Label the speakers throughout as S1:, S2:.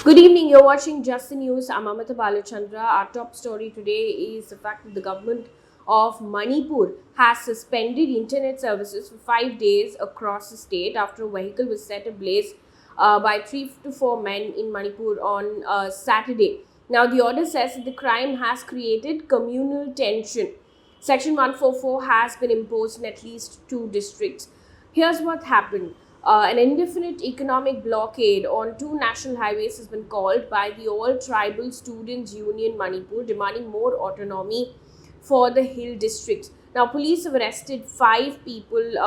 S1: Good evening, you're watching Just the News. I'm Amita Balachandra. Our top story today is the fact that the government of Manipur has suspended internet services for 5 days across the state after a vehicle was set ablaze by 3 to 4 men in Manipur on Saturday. Now, the order says that the crime has created communal tension. Section 144 has been imposed in at least 2 districts. Here's what happened. An indefinite economic blockade on 2 national highways has been called by the All Tribal Students Union Manipur, demanding more autonomy for the hill districts. Now, police have arrested 5 people,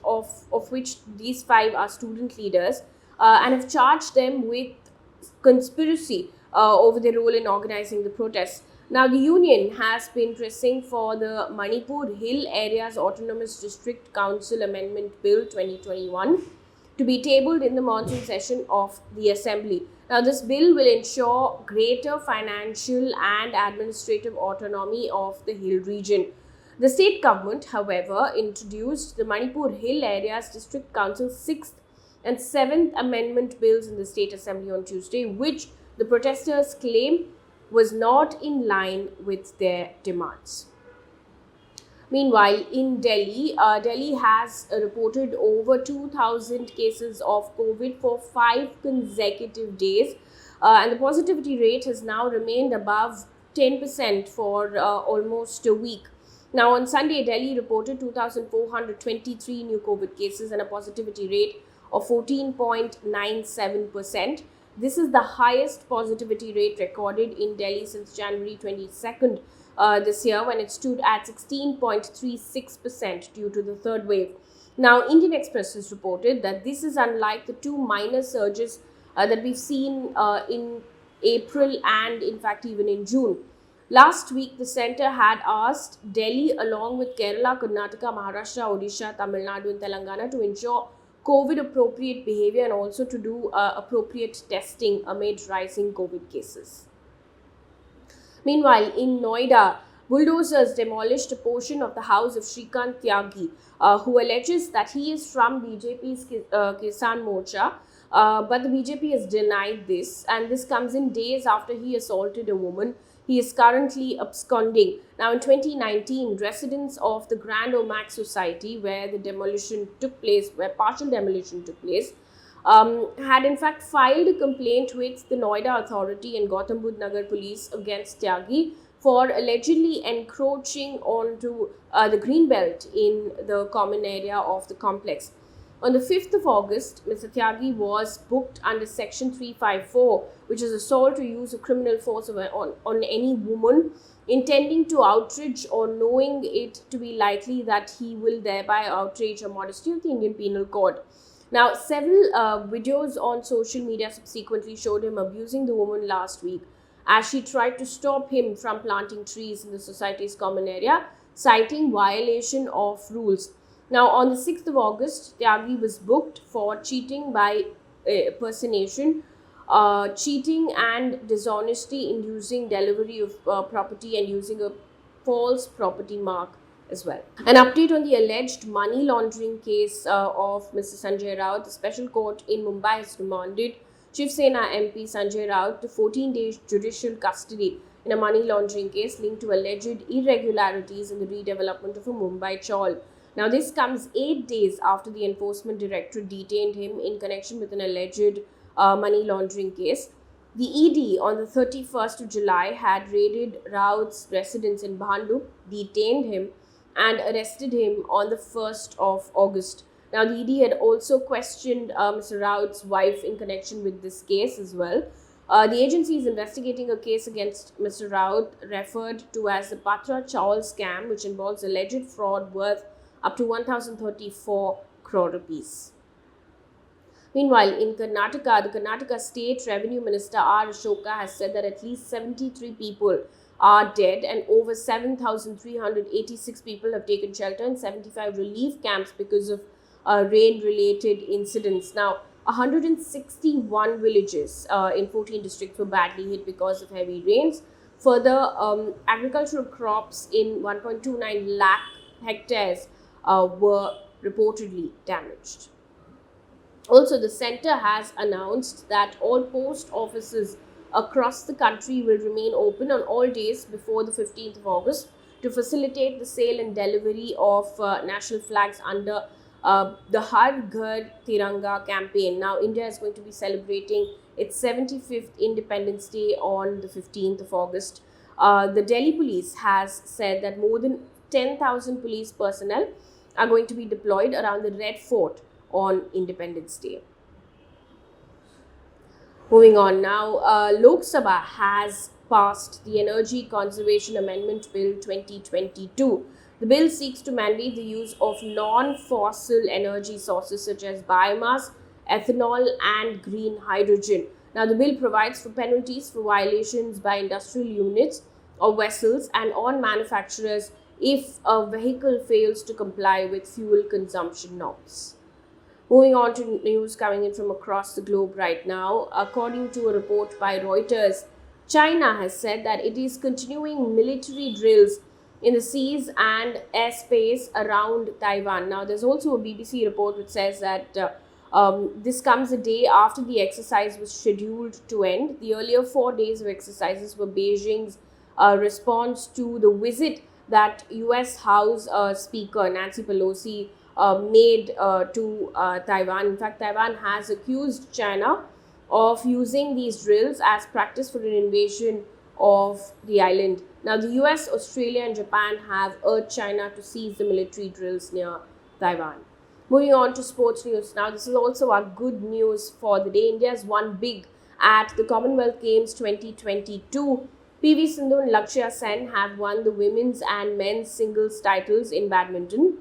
S1: of which these 5 are student leaders, and have charged them with conspiracy over their role in organizing the protests. Now, the union has been pressing for the Manipur Hill Areas Autonomous District Council Amendment Bill 2021 to be tabled in the monsoon session of the Assembly. Now, this bill will ensure greater financial and administrative autonomy of the hill region. The state government, however, introduced the Manipur Hill Areas District Council's 6th and 7th Amendment bills in the State Assembly on Tuesday, which the protesters claim was not in line with their demands. Meanwhile, in Delhi, Delhi has reported over 2,000 cases of COVID for 5 consecutive days, and the positivity rate has now remained above 10% for almost a week. Now, on Sunday, Delhi reported 2,423 new COVID cases and a positivity rate of 14.97%. This is the highest positivity rate recorded in Delhi since January 22nd this year, when it stood at 16.36% due to the third wave. Now, Indian Express has reported that this is unlike the 2 minor surges that we've seen in April and, in fact, even in June. Last week, the centre had asked Delhi, along with Kerala, Karnataka, Maharashtra, Odisha, Tamil Nadu, and Telangana, to ensure COVID appropriate behavior and also to do appropriate testing amid rising COVID cases. Meanwhile, in Noida, bulldozers demolished a portion of the house of Shrikant Tyagi, who alleges that he is from BJP's Kisan Morcha, but the BJP has denied this, and this comes in days after he assaulted a woman. He is currently absconding. Now, in 2019, residents of the Grand Omax Society, where partial demolition took place, had in fact filed a complaint with the Noida authority and Gautam Budh Nagar police against Tyagi for allegedly encroaching onto the green belt in the common area of the complex. On the 5th of August, Mr. Tyagi was booked under Section 354, which is assault to use of criminal force on any woman, intending to outrage or knowing it to be likely that he will thereby outrage the modesty of the Indian Penal Code. Now, several videos on social media subsequently showed him abusing the woman last week as she tried to stop him from planting trees in the society's common area, citing violation of rules. Now, on the 6th of August, Tyagi was booked for cheating by personation, cheating and dishonesty in using delivery of property and using a false property mark as well. An update on the alleged money laundering case of Mr. Sanjay Raut. The special court in Mumbai has remanded Shiv Sena MP Sanjay Raut to 14 days judicial custody in a money laundering case linked to alleged irregularities in the redevelopment of a Mumbai chawl. Now, this comes 8 days after the Enforcement Directorate detained him in connection with an alleged money laundering case. The ED on the 31st of July had raided Raut's residence in Bhandup, detained him, and arrested him on the 1st of August. Now, the ED had also questioned Mr. Raut's wife in connection with this case as well. The agency is investigating a case against Mr. Raut, referred to as the Patra Chawal scam, which involves alleged fraud worth up to 1,034 crore rupees. Meanwhile, in Karnataka, the Karnataka State Revenue Minister R. Ashoka has said that at least 73 people are dead and over 7,386 people have taken shelter in 75 relief camps because of rain-related incidents. Now, 161 villages in 14 districts were badly hit because of heavy rains. Further, agricultural crops in 1.29 lakh hectares were reportedly damaged. Also, the center has announced that all post offices across the country will remain open on all days before the 15th of August to facilitate the sale and delivery of national flags under the Har Ghar Tiranga campaign. Now, India is going to be celebrating its 75th Independence Day on the 15th of August. The Delhi police has said that more than 10,000 police personnel are going to be deployed around the Red Fort on Independence Day. Moving on now, Lok Sabha has passed the Energy Conservation Amendment Bill 2022. The bill seeks to mandate the use of non-fossil energy sources such as biomass, ethanol, and green hydrogen. Now, the bill provides for penalties for violations by industrial units or vessels and on manufacturers if a vehicle fails to comply with fuel consumption norms. Moving on to news coming in from across the globe right now. According to a report by Reuters, China has said that it is continuing military drills in the seas and airspace around Taiwan. Now, there's also a BBC report which says that this comes a day after the exercise was scheduled to end. The earlier 4 days of exercises were Beijing's response to the visit that US House Speaker Nancy Pelosi made to Taiwan. In fact, Taiwan has accused China of using these drills as practice for an invasion of the island. Now, the US, Australia, and Japan have urged China to cease the military drills near Taiwan. Moving on to sports news. Now, this is also our good news for the day. India's won big at the Commonwealth Games 2022. PV Sindhu and Lakshya Sen have won the women's and men's singles titles in badminton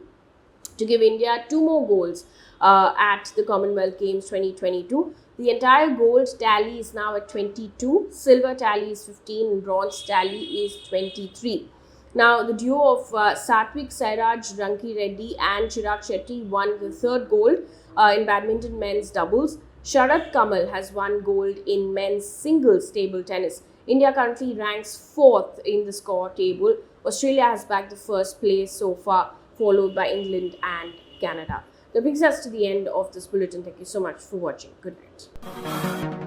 S1: to give India 2 more golds at the Commonwealth Games 2022. The entire gold tally is now at 22, silver tally is 15, and bronze tally is 23. Now, the duo of Satvik Sairaj Ranki Reddy and Chirag Shetty won the 3rd gold in badminton men's doubles. Sharad Kamal has won gold in men's singles table tennis. India currently ranks 4th in the score table. Australia has bagged the 1st place so far, followed by England and Canada. That brings us to the end of this bulletin. Thank you so much for watching. Good night.